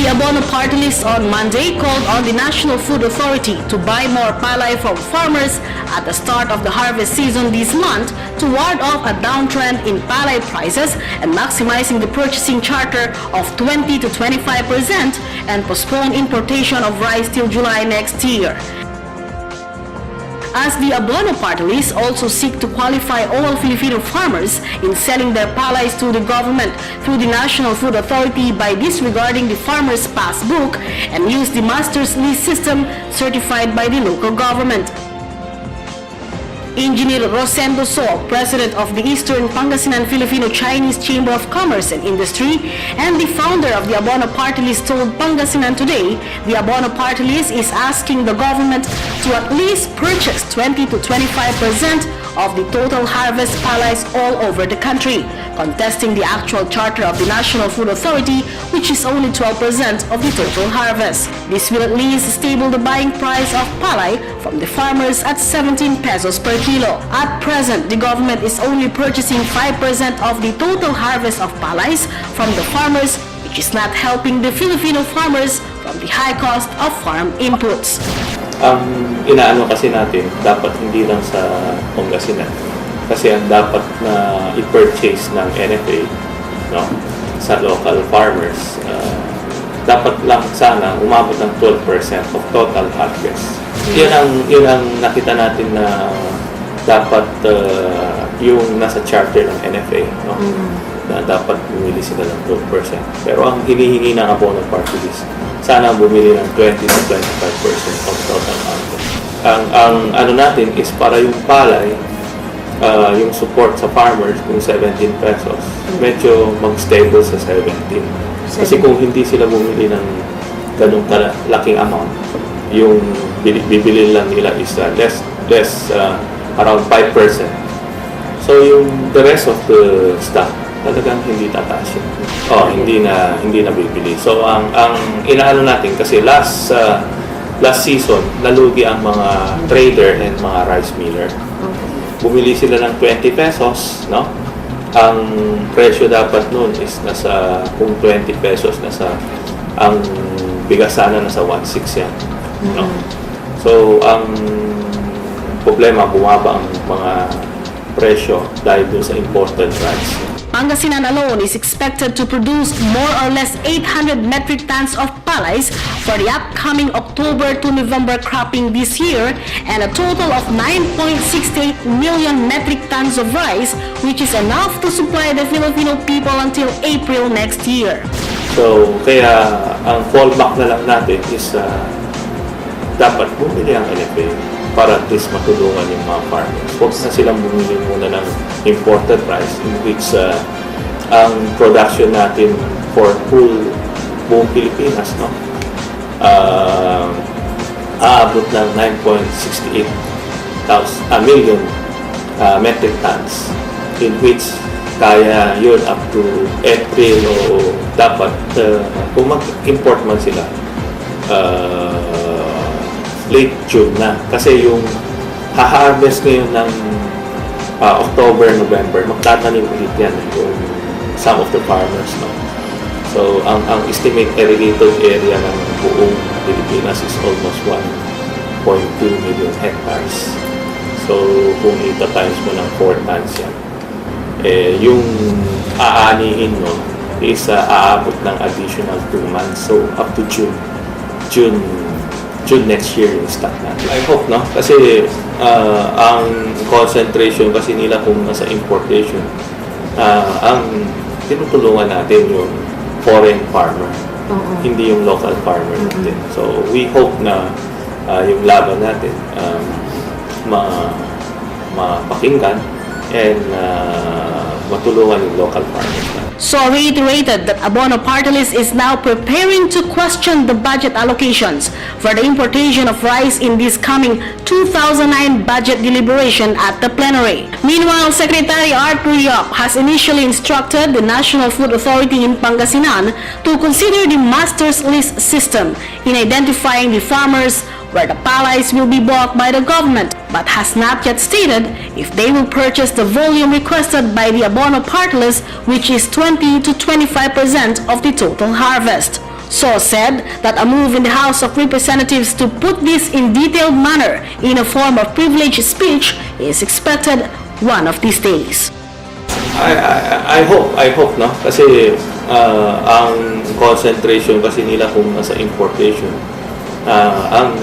The Abono Party List on Monday called on the National Food Authority to buy more palay from farmers at the start of the harvest season this month to ward off a downtrend in palay prices and maximizing the purchasing charter of 20 to 25% and postpone importation of rice till July next year. As the Abono Party List also seek to qualify all Filipino farmers in selling their palays to the government through the National Food Authority by disregarding the farmer's passbook and use the master's list system certified by the local government. Engineer Rosendo So, president of the Eastern Pangasinan Filipino-Chinese Chamber of Commerce and Industry and the founder of the Abono Party List, told Pangasinan Today the Abono Party List is asking the government to at least purchase 20 to 25% of the total harvest palays all over the country, contesting the actual charter of the National Food Authority, which is only 12% of the total harvest. This will at least stable the buying price of palay from the farmers at 17 pesos per kilo. At present, the government is only purchasing 5% of the total harvest of palays from the farmers, which is not helping the Filipino farmers from the high cost of farm inputs. Inaano kasi natin, dapat hindi lang sa Pangasinan. Kasi ang dapat na i-purchase ng NFA, no, sa local farmers, dapat lang sana umabot ng 12% of total harvest. Yun ang nakita natin na dapat yung nasa charter ng NFA, no? Na dapat bumili sila ng 12%. Pero ang hinihingi ng Abono Party List, sana bumili ng 20 to 25% of total harvest. Ang ano natin is para yung palay, yung support sa farmers kung 17 pesos, medyo mag-stable sa 17. Kasi kung hindi sila bumili ng ganung laking amount, yung bibili lang nila is less around 5%. So yung the rest of the stock talagang hindi tataas yun. Hindi na bibili. So ang inaano natin kasi last season nalugi ang mga trader and mga rice miller. Bumili sila ng 20 pesos, no? Ang presyo dapat noon is nasa kung 20 pesos ang bigas sana nasa 1.6 yan, no? So ang problema, bumaba ang mga presyo dahil doon sa imported rice. Pangasinan alone is expected to produce more or less 800 metric tons of palays for the upcoming October to November cropping this year and a total of 9.68 million metric tons of rice, which is enough to supply the Filipino people until April next year. So, kaya ang fallback na lang natin is dapat bumili ang NFA para at least matulungan yung mga farmers. Huwag na silang bumili muna ng imported rice in which ang production natin for buong Pilipinas, no, aabot ng 9.68 million metric tons, in which kaya yun up to April o dapat kung mag-import man sila late June na. Kasi yung ha-harvest ngayon ng October, November, magtatanim ulit yan yung some of the farmers, no? So, ang estimate irrigated area ng buong Pilipinas is almost 1.2 million hectares. So, kung ita-times mo ng 4 tons yan, yung aanihin nun is aabot ng additional 2 months. So, up to June next year yung stock natin. I hope, no? Kasi ang concentration kasi nila kung nasa importation, ang tinutulungan natin yung foreign farmer, hindi yung local farmer natin. So we hope na yung laban natin mapakinggan and matulungan yung local farmers natin. So reiterated that Abono Party List is now preparing to question the budget allocations for the importation of rice in this coming 2009 budget deliberation at the plenary. Meanwhile, Secretary Art Ruyop has initially instructed the National Food Authority in Pangasinan to consider the master's list system in identifying the farmers where the palays will be bought by the government, but has not yet stated if they will purchase the volume requested by the Abono Party List, which is 20 to 25% of the total harvest. So said that a move in the House of Representatives to put this in detailed manner in a form of privileged speech is expected one of these days. I hope, no? Kasi ang concentration kasi nila kung nasa importation, ang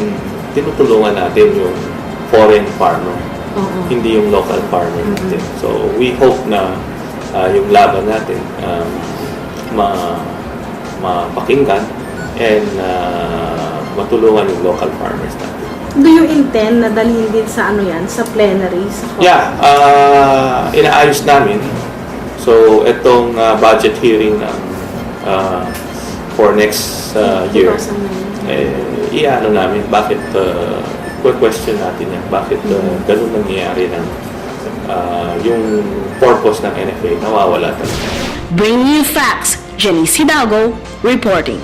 tinutulungan natin yung foreign farmer, hindi yung local farmer natin. So we hope na yung laban natin mapakinggan and matulungan yung local farmers natin. Do you intend na dalhin din sa sa plenary? Yeah, inaayos namin. So, itong budget hearing for next year, 2009. iano namin, bakit, question natin yan, bakit ganun nangyayari na yung purpose ng NFA nawawala talaga. Bringing you facts, Jenny Hidalgo reporting.